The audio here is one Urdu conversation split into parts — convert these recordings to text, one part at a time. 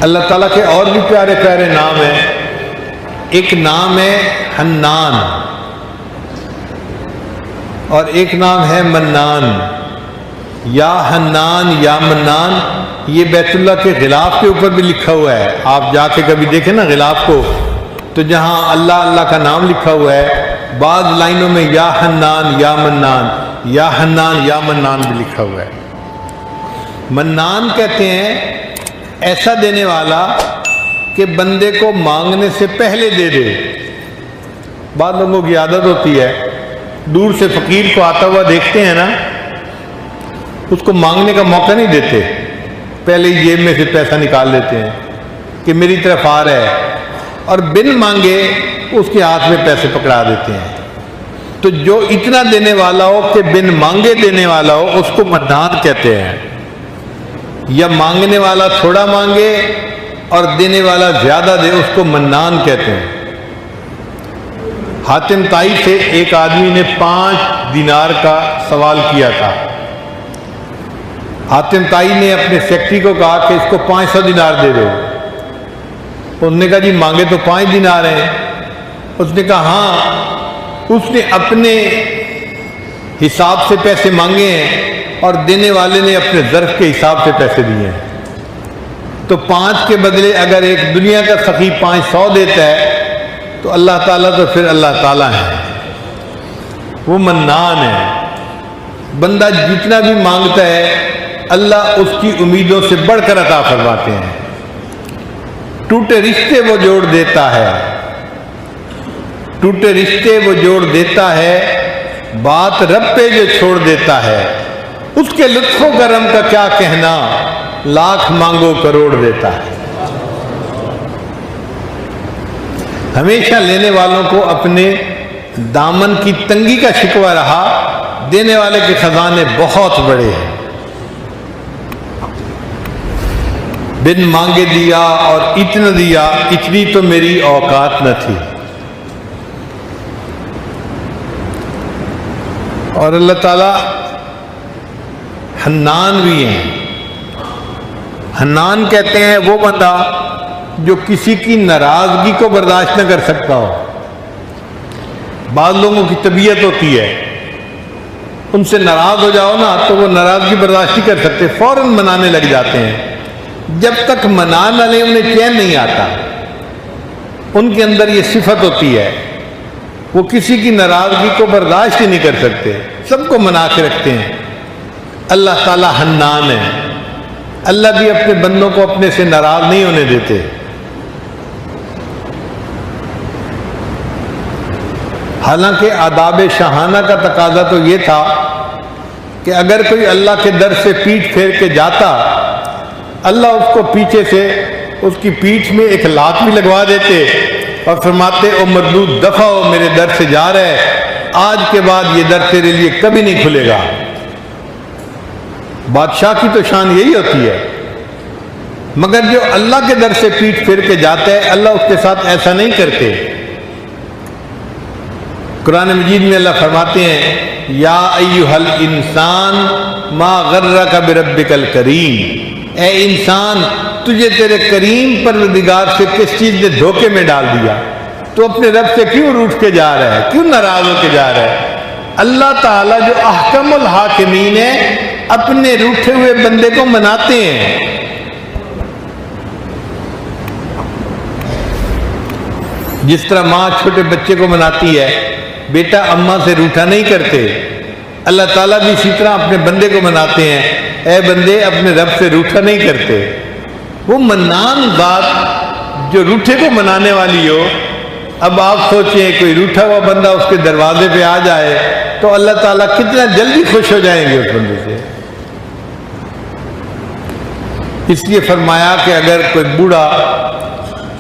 اللہ تعالیٰ کے اور بھی پیارے پیارے نام ہیں. ایک نام ہے حنان اور ایک نام ہے منان. یا حنان یا منان یہ بیت اللہ کے غلاف کے اوپر بھی لکھا ہوا ہے. آپ جا کے کبھی دیکھیں نا غلاف کو، تو جہاں اللہ اللہ کا نام لکھا ہوا ہے بعض لائنوں میں یا حنان یا منان، یا حنان یا منان بھی لکھا ہوا ہے. منان کہتے ہیں ایسا دینے والا کہ بندے کو مانگنے سے پہلے دے دے. بعض لوگوں کی عادت ہوتی ہے دور سے فقیر کو آتا ہوا دیکھتے ہیں نا، اس کو مانگنے کا موقع نہیں دیتے، پہلے ہی جیب میں سے پیسہ نکال لیتے ہیں کہ میری طرف آ رہا ہے، اور بن مانگے اس کے ہاتھ میں پیسے پکڑا دیتے ہیں. تو جو اتنا دینے والا ہو کہ بن مانگے دینے والا ہو اس کو منان کہتے ہیں. یا مانگنے والا تھوڑا مانگے اور دینے والا زیادہ دے اس کو منان کہتے ہیں. حاتم طائی سے ایک آدمی نے 5 دینار کا سوال کیا تھا. حاتم طائی نے اپنے سیکرٹری کو کہا کہ اس کو 500 دینار دے دو. اس نے کہا جی مانگے تو 5 دینار ہیں. اس نے کہا ہاں، اس نے اپنے حساب سے پیسے مانگے ہیں اور دینے والے نے اپنے ظرف کے حساب سے پیسے دیے ہیں. تو 5 کے بدلے اگر ایک دنیا کا سخی 500 دیتا ہے تو اللہ تعالیٰ تو پھر اللہ تعالیٰ ہے، وہ منان ہے. بندہ جتنا بھی مانگتا ہے اللہ اس کی امیدوں سے بڑھ کر عطا فرماتے ہیں. ٹوٹے رشتے وہ جوڑ دیتا ہے، ٹوٹے رشتے وہ جوڑ دیتا ہے، بات رب پہ جو چھوڑ دیتا ہے، اس کے لطف و کرم کا کیا کہنا، لاکھ مانگو کروڑ دیتا ہے. ہمیشہ لینے والوں کو اپنے دامن کی تنگی کا شکوہ رہا، دینے والے کے خزانے بہت بڑے ہیں. بن مانگے دیا اور اتنا دیا، اتنی تو میری اوقات نہ تھی. اور اللہ تعالیٰ حنان بھی ہیں. حنان کہتے ہیں وہ بندہ جو کسی کی ناراضگی کو برداشت نہ کر سکتا ہو. بعض لوگوں کی طبیعت ہوتی ہے ان سے ناراض ہو جاؤ نا تو وہ ناراضگی برداشت نہیں کر سکتے، فوراً منانے لگ جاتے ہیں. جب تک منا نہ لیں انہیں چین نہیں آتا. ان کے اندر یہ صفت ہوتی ہے، وہ کسی کی ناراضگی کو برداشت ہی نہیں کر سکتے، سب کو منا کے رکھتے ہیں. اللہ تعالیٰ حنان ہے. اللہ بھی اپنے بندوں کو اپنے سے ناراض نہیں ہونے دیتے. حالانکہ آداب شاہانہ کا تقاضا تو یہ تھا کہ اگر کوئی اللہ کے در سے پیٹھ پھیر کے جاتا، اللہ اس کو پیچھے سے اس کی پیٹھ میں ایک لات بھی لگوا دیتے اور فرماتے او مردود دفع ہو، میرے در سے جا رہے، آج کے بعد یہ در تیرے لیے کبھی نہیں کھلے گا. بادشاہ کی تو شان یہی ہوتی ہے. مگر جو اللہ کے در سے پیٹھ پھیر کے جاتا ہے اللہ اس کے ساتھ ایسا نہیں کرتے. قرآن مجید میں اللہ فرماتے ہیں یا ایھا الانسان ما غرک بربک الکریم، اے انسان تجھے تیرے کریم پروردگار سے کس چیز نے دھوکے میں ڈال دیا؟ تو اپنے رب سے کیوں روٹھ کے جا رہا ہے، کیوں ناراض ہو کے جا رہا ہے؟ اللہ تعالیٰ جو احکم الحاکمین ہے اپنے روٹھے ہوئے بندے کو مناتے ہیں. جس طرح ماں چھوٹے بچے کو مناتی ہے، بیٹا اماں سے روٹھا نہیں کرتے، اللہ تعالیٰ بھی اسی طرح اپنے بندے کو مناتے ہیں، اے بندے اپنے رب سے روٹھا نہیں کرتے. وہ منان ذات جو روٹھے کو منانے والی ہو. اب آپ سوچیں کوئی روٹھا ہوا بندہ اس کے دروازے پہ آ جائے تو اللہ تعالیٰ کتنا جلدی خوش ہو جائیں گے اس بندے سے. اس لیے فرمایا کہ اگر کوئی بوڑھا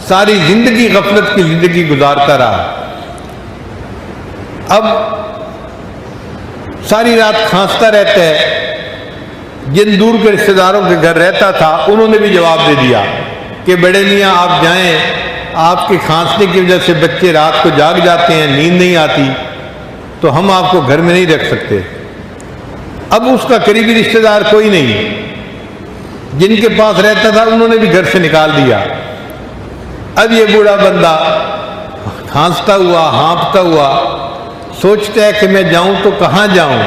ساری زندگی غفلت کی زندگی گزارتا رہا، اب ساری رات کھانستا رہتا ہے، جن دور کے رشتہ داروں کے گھر رہتا تھا انہوں نے بھی جواب دے دیا کہ بڑے میاں آپ جائیں، آپ کے کھانسنے کی وجہ سے بچے رات کو جاگ جاتے ہیں، نیند نہیں آتی، تو ہم آپ کو گھر میں نہیں رکھ سکتے. اب اس کا قریبی رشتہ دار کوئی نہیں. جن کے پاس رہتا تھا انہوں نے بھی گھر سے نکال دیا۔ اب یہ بوڑھا بندہ کھانستا ہوا ہانپتا ہوا سوچتا ہے کہ میں جاؤں تو کہاں جاؤں،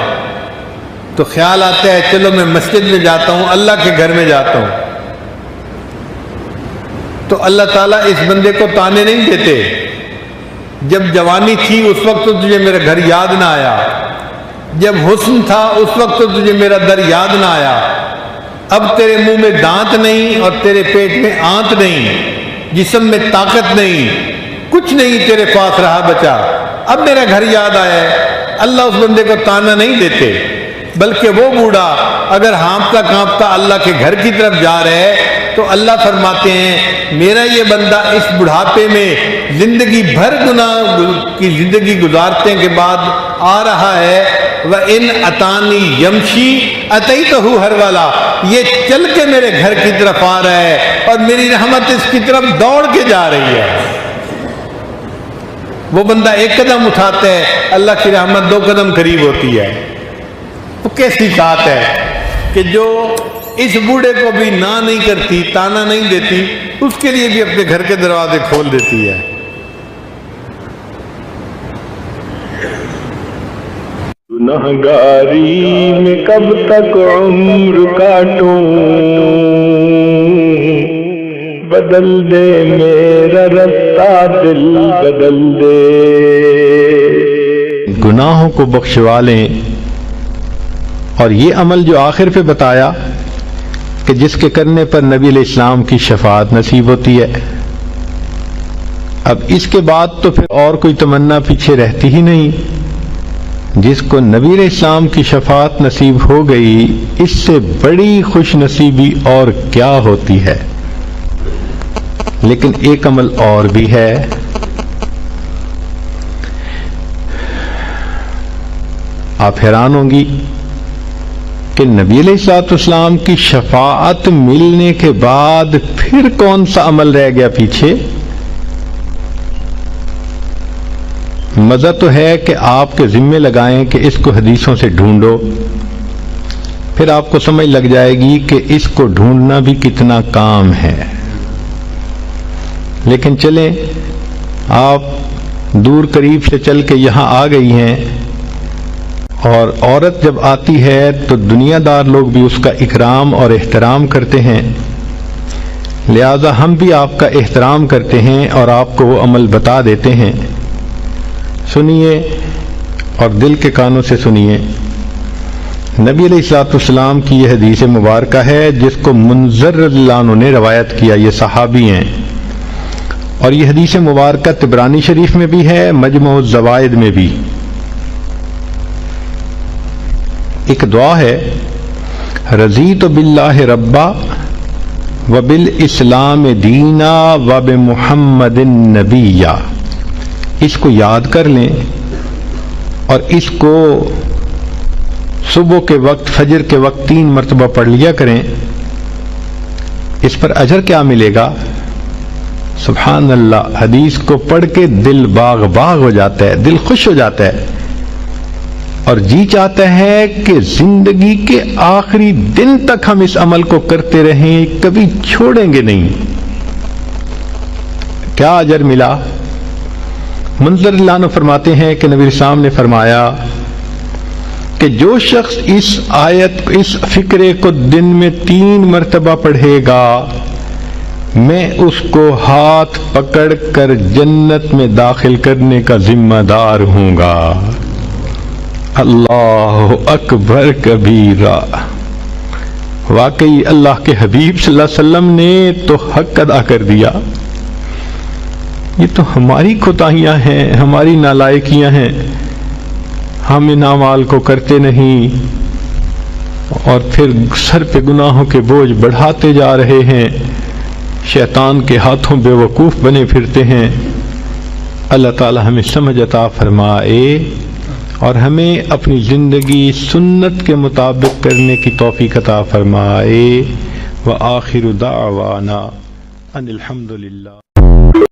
تو خیال آتا ہے چلو میں مسجد میں جاتا ہوں، اللہ کے گھر میں جاتا ہوں۔ تو اللہ تعالیٰ اس بندے کو تانے نہیں دیتے، جب جوانی تھی اس وقت تو تجھے میرا گھر یاد نہ آیا، جب حسن تھا اس وقت تو تجھے میرا در یاد نہ آیا، اب تیرے منہ میں دانت نہیں اور تیرے پیٹ میں آنت نہیں، جسم میں طاقت نہیں، کچھ نہیں تیرے پاس رہا بچا، اب میرا گھر یاد آیا ہے۔ اللہ اس بندے کو تانا نہیں دیتے، بلکہ وہ بوڑھا اگر ہانپتا کانپتا اللہ کے گھر کی طرف جا رہا ہے تو اللہ فرماتے ہیں میرا یہ بندہ اس بڑھاپے میں زندگی بھر گناہ کی زندگی گزارنے کے بعد آ رہا ہے، وَإِنْ أَتَانِي يَمْشِي أَتَيْتُهُ هَرْوَلًا، یہ چل کے میرے گھر کی طرف آ رہا ہے اور میری رحمت اس کی طرف دوڑ کے جا رہی ہے۔ وہ بندہ ایک قدم اٹھاتا ہے، اللہ کی رحمت 2 قدم قریب ہوتی ہے۔ وہ کیسی ذات ہے کہ جو اس بوڑھے کو بھی نہ نہیں کرتی، تانا نہیں دیتی، اس کے لیے بھی اپنے گھر کے دروازے کھول دیتی ہے۔ گنہگاری میں کب تک عمر کاٹوں، بدل دے میرا رستہ دل بدل دے۔ گناہوں کو بخشوا لیں، اور یہ عمل جو آخر پہ بتایا کہ جس کے کرنے پر نبی علیہ السلام کی شفاعت نصیب ہوتی ہے، اب اس کے بعد تو پھر اور کوئی تمنا پیچھے رہتی ہی نہیں۔ جس کو نبی علیہ السلام کی شفاعت نصیب ہو گئی، اس سے بڑی خوش نصیبی اور کیا ہوتی ہے۔ لیکن ایک عمل اور بھی ہے، آپ حیران ہوں گی کہ نبی علیہ السلام کی شفاعت ملنے کے بعد پھر کون سا عمل رہ گیا پیچھے؟ مزہ تو ہے کہ آپ کے ذمے لگائیں کہ اس کو حدیثوں سے ڈھونڈو، پھر آپ کو سمجھ لگ جائے گی کہ اس کو ڈھونڈنا بھی کتنا کام ہے۔ لیکن چلیں، آپ دور قریب سے چل کے یہاں آ گئی ہیں، اور عورت جب آتی ہے تو دنیا دار لوگ بھی اس کا اکرام اور احترام کرتے ہیں، لہذا ہم بھی آپ کا احترام کرتے ہیں اور آپ کو وہ عمل بتا دیتے ہیں۔ سنیے اور دل کے کانوں سے سنیے۔ نبی علیہ السلام کی یہ حدیث مبارکہ ہے جس کو منذر رضی اللہ عنہ نے روایت کیا، یہ صحابی ہیں، اور یہ حدیث مبارکہ طبرانی شریف میں بھی ہے، مجموع الزوائد میں بھی۔ ایک دعا ہے، رضیت باللہ ربا وبالاسلام دینا وبمحمد نبیا۔ اس کو یاد کر لیں اور اس کو صبح کے وقت، فجر کے وقت 3 مرتبہ پڑھ لیا کریں۔ اس پر اجر کیا ملے گا؟ سبحان اللہ، حدیث کو پڑھ کے دل باغ باغ ہو جاتا ہے، دل خوش ہو جاتا ہے، اور جی چاہتا ہے کہ زندگی کے آخری دن تک ہم اس عمل کو کرتے رہیں، کبھی چھوڑیں گے نہیں۔ کیا اجر ملا؟ منذر اللہ عنہ فرماتے ہیں کہ نبی السلام نے فرمایا کہ جو شخص اس آیت، اس فکرے کو دن میں 3 مرتبہ پڑھے گا، میں اس کو ہاتھ پکڑ کر جنت میں داخل کرنے کا ذمہ دار ہوں گا۔ اللہ اکبر کبیرہ۔ واقعی اللہ کے حبیب صلی اللہ علیہ وسلم نے تو حق ادا کر دیا۔ یہ تو ہماری کوتاہیاں ہیں، ہماری نالائکیاں ہیں، ہم ان اعمال کو کرتے نہیں اور پھر سر پہ گناہوں کے بوجھ بڑھاتے جا رہے ہیں، شیطان کے ہاتھوں بے وقوف بنے پھرتے ہیں۔ اللہ تعالی ہمیں سمجھ عطا فرمائے اور ہمیں اپنی زندگی سنت کے مطابق کرنے کی توفیق عطا فرمائے۔ وآخر دعوانا ان الحمد للہ۔